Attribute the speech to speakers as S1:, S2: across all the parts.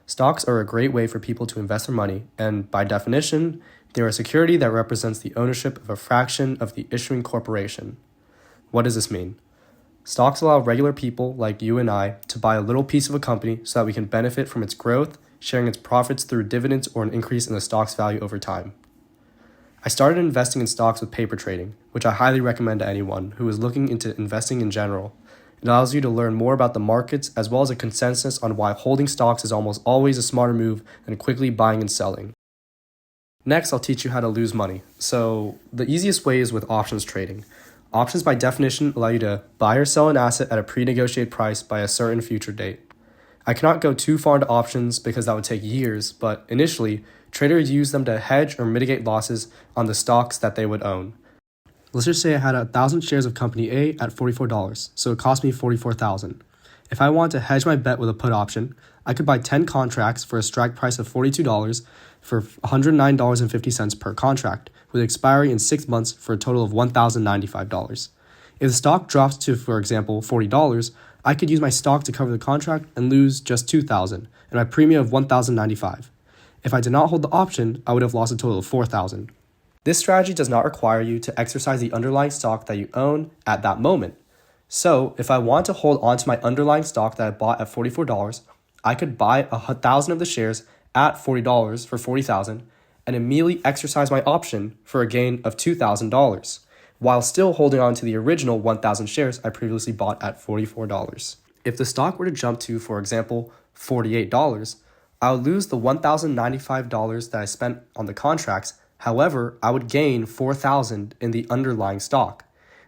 S1: Stocks are a great way for people to invest their money, and by definition, they're a security that represents the ownership of a fraction of the issuing corporation. What does this mean? Stocks allow regular people like you and I to buy a little piece of a company so that we can benefit from its growth, sharing its profits through dividends or an increase in the stock's value over time. I started investing in stocks with paper trading, which I highly recommend to anyone who is looking into investing in general. It allows you to learn more about the markets as well as a consensus on why holding stocks is almost always a smarter move than quickly buying and selling. Next, I'll teach you how to lose money. So the easiest way is with options trading. Options by definition allow you to buy or sell an asset at a pre-negotiated price by a certain future date. I cannot go too far into options because that would take years, but initially, traders use them to hedge or mitigate losses on the stocks that they would own. Let's just say I had 1,000 shares of company A at $44, so it cost me $44,000. If I want to hedge my bet with a put option, I could buy 10 contracts for a strike price of $42 for $109.50 per contract, with expiry in 6 months for a total of $1,095. If the stock drops to, for example, $40, I could use my stock to cover the contract and lose just $2,000 and my premium of $1,095. If I did not hold the option, I would have lost a total of $4,000. This strategy does not require you to exercise the underlying stock that you own at that moment. So, if I want to hold on to my underlying stock that I bought at $44, I could buy 1,000 of the shares at $40 for $40,000 and immediately exercise my option for a gain of $2,000, while still holding on to the original 1,000 shares I previously bought at $44. If the stock were to jump to, for example, $48, I would lose the $1,095 that I spent on the contracts. However, I would gain $4,000 in the underlying stock.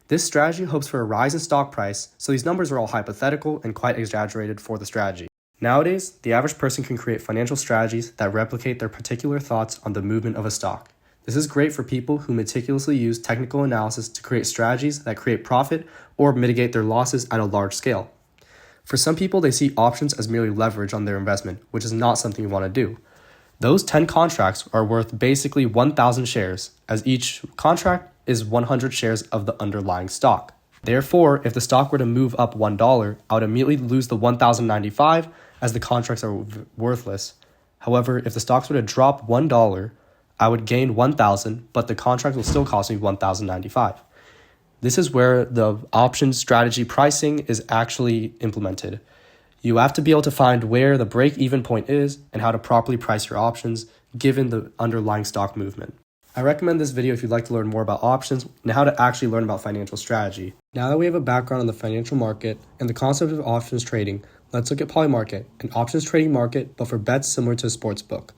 S1: This strategy hopes for a rise in stock price, so these numbers are all hypothetical and quite exaggerated for the strategy. Nowadays, the average person can create financial strategies that replicate their particular thoughts on the movement of a stock. This is great for people who meticulously use technical analysis to create strategies that create profit or mitigate their losses at a large scale. For some people, they see options as merely leverage on their investment, which is not something you want to do. Those 10 contracts are worth basically 1,000 shares, as each contract is 100 shares of the underlying stock. Therefore, if the stock were to move up $1, I would immediately lose the $1,095 as the contracts are worthless. However, if the stocks were to drop $1, I would gain $1,000, but the contract will still cost me $1,095. This is where the option strategy pricing is actually implemented. You have to be able to find where the break-even point is and how to properly price your options given the underlying stock movement. I recommend this video if you'd like to learn more about options and how to actually learn about financial strategy. Now that we have a background on the financial market and the concept of options trading, let's look at Polymarket, an options trading market but for bets similar to a sports book.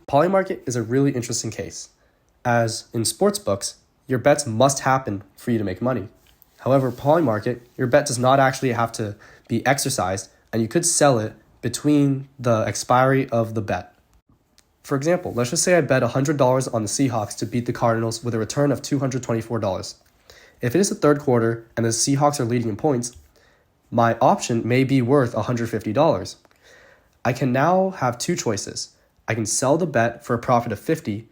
S1: Polymarket is a really interesting case, as in sports books, your bets must happen for you to make money. However, Polymarket, your bet does not actually have to be exercised, and you could sell it between the expiry of the bet. For example, let's just say I bet $100 on the Seahawks to beat the Cardinals with a return of $224. If it is the third quarter and the Seahawks are leading in points, my option may be worth $150. I can now have two choices. I can sell the bet for a profit of $50,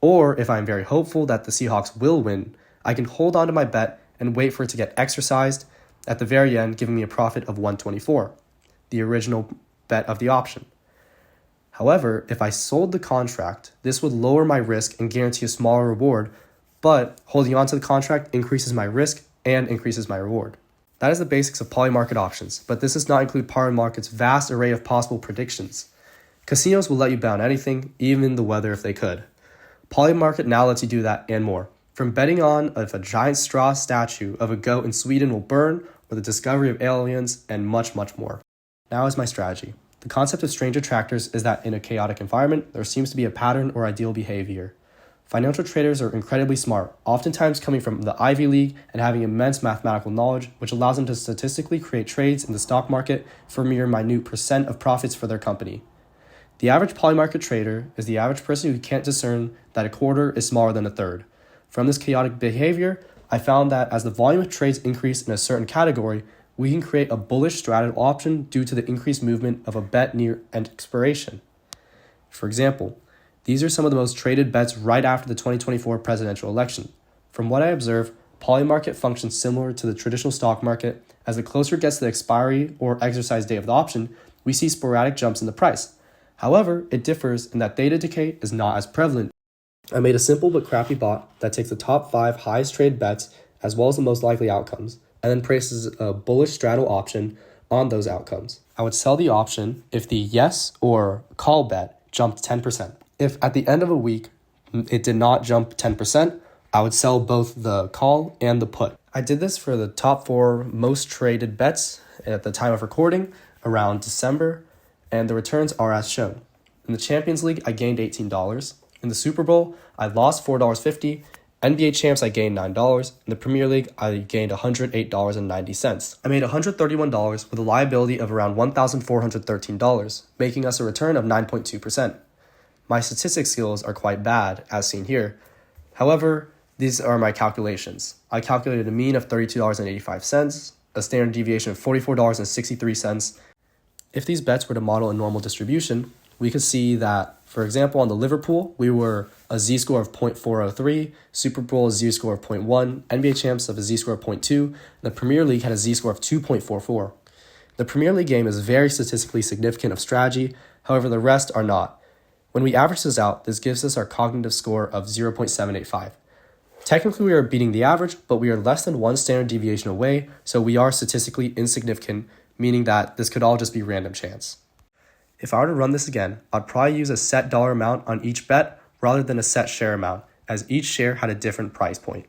S1: or if I'm very hopeful that the Seahawks will win, I can hold on to my bet and wait for it to get exercised at the very end, giving me a profit of $124, the original bet of the option. However, if I sold the contract, this would lower my risk and guarantee a smaller reward, but holding on to the contract increases my risk and increases my reward. That is the basics of Polymarket options, but this does not include Polymarket's vast array of possible predictions. Casinos will let you bet on anything, even the weather if they could. Polymarket now lets you do that and more. From betting on if a giant straw statue of a goat in Sweden will burn, or the discovery of aliens, and much, much more. Now is my strategy. The concept of strange attractors is that in a chaotic environment, there seems to be a pattern or ideal behavior. Financial traders are incredibly smart, oftentimes coming from the Ivy League and having immense mathematical knowledge, which allows them to statistically create trades in the stock market for mere minute percent of profits for their company. The average Polymarket trader is the average person who can't discern that a quarter is smaller than a third. From this chaotic behavior, I found that as the volume of trades increase in a certain category, we can create a bullish strategic option due to the increased movement of a bet near end expiration. For example, these are some of the most traded bets right after the 2024 presidential election. From what I observe, Polymarket functions similar to the traditional stock market. As the closer it gets to the expiry or exercise date of the option, we see sporadic jumps in the price. However, it differs in that theta decay is not as prevalent. I made a simple but crappy bot that takes the top 5 highest traded bets as well as the most likely outcomes, and then places a bullish straddle option on those outcomes. I would sell the option if the yes or call bet jumped 10%. If at the end of a week it did not jump 10%, I would sell both the call and the put. I did this for the top 4 most traded bets at the time of recording around December, and the returns are as shown. In the Champions League, I gained $18. In the Super Bowl, I lost $4.50. NBA Champs, I gained $9. In the Premier League, I gained $108.90. I made $131 with a liability of around $1,413, making us a return of 9.2%. My statistics skills are quite bad, as seen here. However, these are my calculations. I calculated a mean of $32.85, a standard deviation of $44.63. If these bets were to model a normal distribution, we could see that, for example, on the Liverpool, we were a z-score of 0.403, Super Bowl a z-score of 0.1, NBA Champs of a z-score of 0.2, and the Premier League had a z-score of 2.44. The Premier League game is very statistically significant of strategy, however the rest are not. When we average this out, this gives us our cognitive score of 0.785. Technically, we are beating the average, but we are less than 1 standard deviation away, so we are statistically insignificant, meaning that this could all just be random chance. If I were to run this again, I'd probably use a set dollar amount on each bet rather than a set share amount, as each share had a different price point.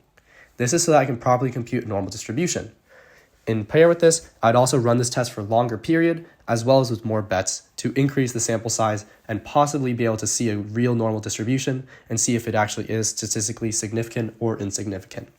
S1: This is so that I can properly compute a normal distribution. In pair with this, I'd also run this test for a longer period, as well as with more bets, to increase the sample size and possibly be able to see a real normal distribution and see if it actually is statistically significant or insignificant.